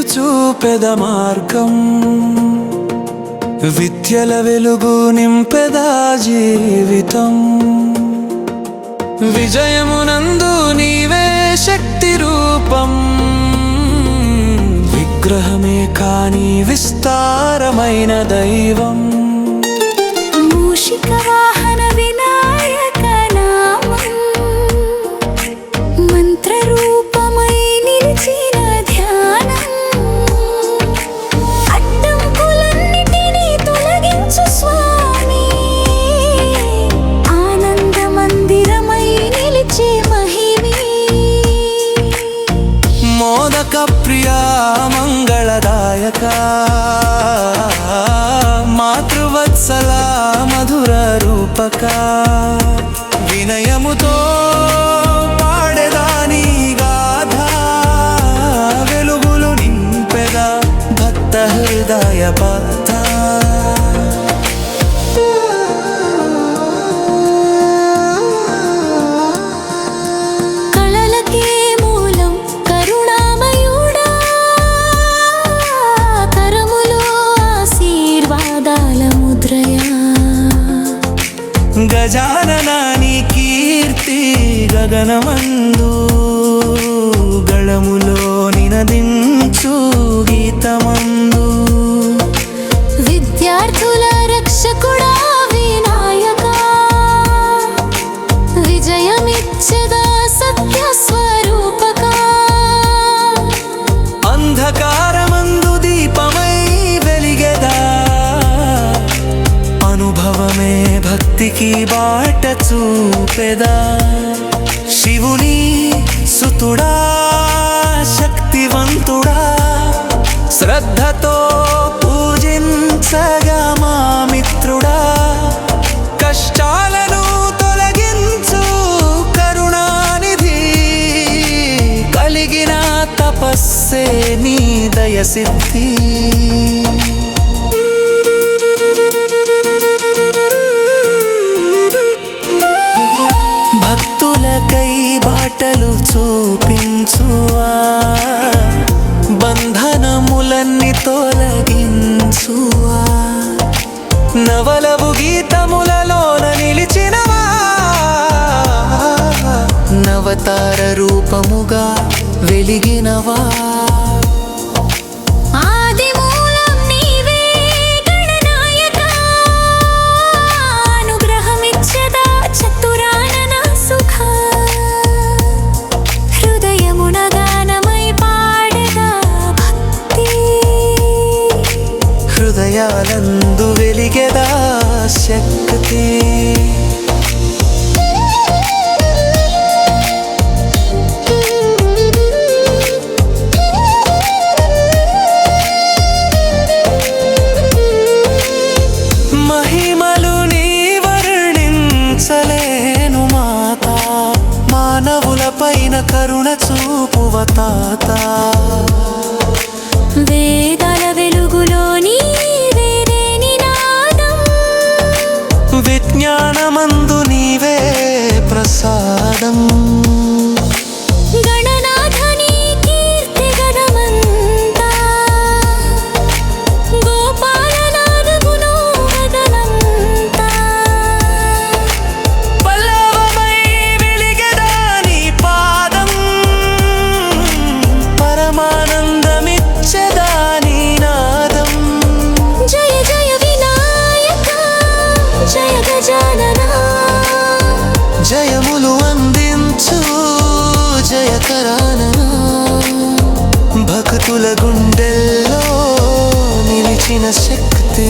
చూపెద మార్గం విద్యల వెలుగు నింపెదా జీవితం విజయమునందు నీవే శక్తి రూపం విగ్రహమే కాని విస్తారమైన దైవం మూషిక వాహన వినాయక నామం మంత్ర రూపమై నిలిచిన ధ్యానం అడ్డంకులన్నిటినీ తొలగించు స్వామి ఆనంద మందిరమై నిలిచే మహిమే మోదక ప్రియా మంగళదాయక మాతృవత్సల మధుర రూపక వినయముతో పాడెదాని గాథ వెలుగులు నింపెదా భక్త హృదయ పాత కళలకే మూలం కరుణామయుడా కరములో ఆశీర్వాదాల ముద్రయా గజాననాని కీర్తి గగనమందు గళములో నినదించు గీతమందు విద్యార్థుల రక్షకుడా వినాయక విజయమిచ్చదా సత్య స్వరూపక అంధకారమందు దీపమై వెలిగెదా అనుభవమే భక్తికి బాట చూపెదా శివుని సుతుడా శక్తివంతుడా శ్రద్ధతో పూజించగా మా మిత్రుడా కష్టాలను తొలగించు కరుణానిధి కలిగిన తపస్సే నీ దయ సిద్ధి భక్తులకై బాటలు చూపించువా బంధనములన్నీ తొలగించువా నవలవు గీతములలోన నిలిచినవా నవతార రూపముగా వెలిగినవా ఆది మూలం నీవే గణనాయక అనుగ్రహమిచ్చదా చతురానన సుఖ హృదయమున గానమై పాడగా భక్తి హృదయాలందు వెలిగెదా శక్తి మహిమలు నీ వర్ణించలేను మాత మానవుల పైన కరుణ చూపువ తాత వేదాల వెలుగులో నీవే నినాదం విజ్ఞానమందు నీవే ప్రసాదం గణనాథ నీ కీర్తి గణమంతా గోపాలనాథ గుణోదనంతా పల్లవమై వెలిగెదా నీ పాదం పరమానందమిచ్చెదా నీ నాదం జయ జయ వినాయక జయ గజానన జయములు అందించు జయకరాన భక్తుల గుండెల్లో నిలిచిన శక్తి